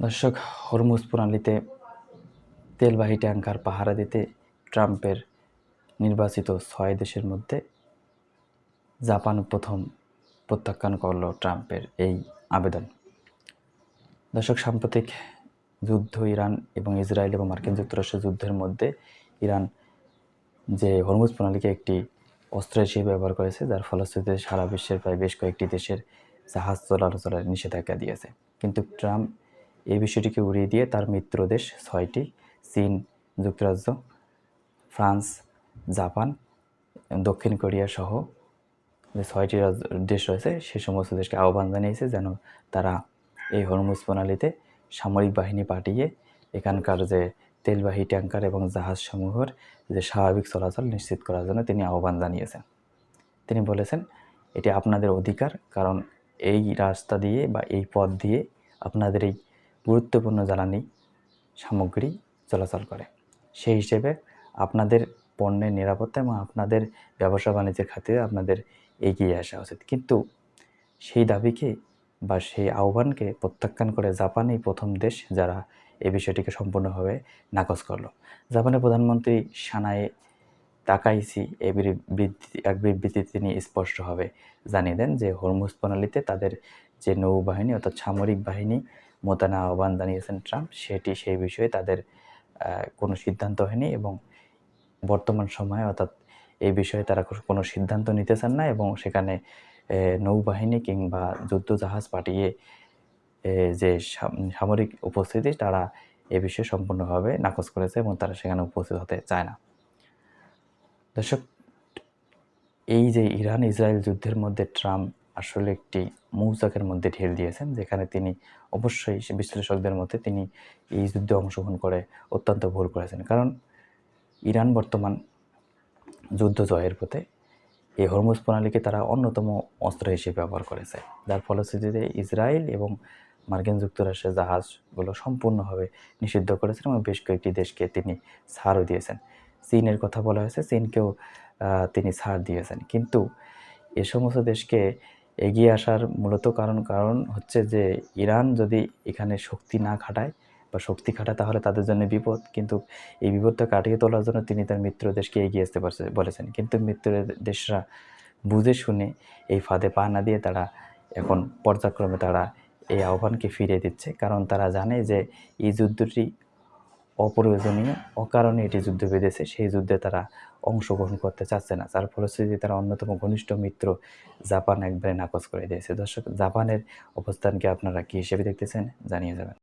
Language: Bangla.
দর্শক, হরমুজ প্রণালীতে তেলবাহী ট্যাংকার পাহারা দিতে ট্রাম্পের নির্বাচিত ৬ দেশের মধ্যে জাপান প্রথম প্রত্যাখ্যান করল ট্রাম্পের এই আবেদন। দর্শক, সাম্প্রতিক যুদ্ধ ইরান এবং ইসরায়েল এবং মার্কিন যুক্তরাষ্ট্রের যুদ্ধের মধ্যে ইরান যে হরমুজ প্রণালীকে একটি অস্ত্র হিসেবে ব্যবহার করেছে, যার ফলশ্রুতিতে সারা বিশ্বের প্রায় বেশ কয়েকটি দেশের জাহাজ চলাচলের নিষেধাজ্ঞা দিয়েছে। কিন্তু ট্রাম্প এই বিষয়টিকে উড়িয়ে দিয়ে তার মিত্র দেশ ৬টি চীন, যুক্তরাজ্য, ফ্রান্স, জাপান, দক্ষিণ কোরিয়া সহ যে ৬টি দেশ রয়েছে সে সমস্ত দেশকে আহ্বান জানিয়েছে যেন তারা এই হরমুজ প্রণালীতে সামরিক বাহিনী পাঠিয়ে এখানকার যে তেলবাহী ট্যাঙ্কার এবং জাহাজসমূহের যে স্বাভাবিক চলাচল নিশ্চিত করার জন্য তিনি আহ্বান জানিয়েছেন। তিনি বলেছেন, এটি আপনাদের অধিকার, কারণ এই রাস্তা দিয়ে বা এই পথ দিয়ে আপনাদের এই গুরুত্বপূর্ণ জ্বালানি সামগ্রী চলাচল করে। সেই হিসেবে আপনাদের পণ্যের নিরাপত্তা এবং আপনাদের ব্যবসা বাণিজ্যের খাতিরে আপনাদের এগিয়ে আসা উচিত। কিন্তু সেই দাবিকে বা সেই আহ্বানকে প্রত্যাখ্যান করে জাপানই প্রথম দেশ যারা এই বিষয়টিকে সম্পূর্ণভাবে নাকচ করলো। জাপানের প্রধানমন্ত্রী সানায়ে তাকাইচি এক বিবৃতিতে তিনি স্পষ্টভাবে জানিয়ে দেন যে হরমুজ প্রণালীতে তাদের যে নৌবাহিনী অর্থাৎ সামরিক বাহিনী মোতায়েনের আহ্বান জানিয়েছেন ট্রাম্প, সেই বিষয়ে তাদের কোনো সিদ্ধান্ত হয়নি এবং বর্তমান সময়ে অর্থাৎ এই বিষয়ে তারা কোনো সিদ্ধান্ত নিতে চান না এবং সেখানে নৌবাহিনী কিংবা যুদ্ধজাহাজ পাঠিয়ে যে সামরিক উপস্থিতি তারা এ বিষয়ে সম্পূর্ণভাবে নাকচ করেছে এবং তারা সেখানে উপস্থিত হতে চায় না। দর্শক, এই যে ইরান ইসরায়েল যুদ্ধের মধ্যে ট্রাম্প আসলে একটি মৌচাকের মধ্যে ঢেল দিয়েছেন, যেখানে তিনি অবশ্যই বিশ্লেষকদের মতে তিনি এই যুদ্ধে অংশগ্রহণ করে অত্যন্ত ভুল করেছেন। কারণ ইরান বর্তমান যুদ্ধ জয়ের পথে এই হরমুজ প্রণালীকে তারা অন্যতম অস্ত্র হিসেবে ব্যবহার করেছে, যার ফলশ্রুতিতে ইসরায়েল এবং মার্কিন যুক্তরাষ্ট্রের জাহাজগুলো সম্পূর্ণভাবে নিষিদ্ধ করেছেন এবং বেশ কয়েকটি দেশকে তিনি ছাড়ও দিয়েছেন। চীনের কথা বলা হয়েছে, চীনকেও তিনি ছাড় দিয়েছেন। কিন্তু এ সমস্ত দেশকে এগিয়ে আসার মূলত কারণ হচ্ছে যে ইরান যদি এখানে শক্তি না খাটায় বা শক্তি খাটায় তাহলে তাদের জন্য বিপদ। কিন্তু এই বিপদটা কাটিয়ে তোলার জন্য তিনি তার মিত্র দেশকে এগিয়ে আসতে বলেছেন। কিন্তু মিত্র দেশরা বুঝে শুনে এই ফাঁদে পা না দিয়ে তারা এখন পর্যায়ক্রমে তারা এই আহ্বানকে ফিরিয়ে দিচ্ছে, কারণ তারা জানে যে এই যুদ্ধটি অপ্রয়োজনীয়, অকারণে এটি যুদ্ধ বেঁধেছে, সেই যুদ্ধে তারা অংশগ্রহণ করতে চাচ্ছে না, যার ফলশ্রুতিতে তারা অন্যতম ঘনিষ্ঠ মিত্র জাপান একবারে নাকচ করে দিয়েছে। দর্শক, জাপানের অবস্থানকে আপনারা কী হিসেবে দেখতেছেন জানিয়ে যাবেন।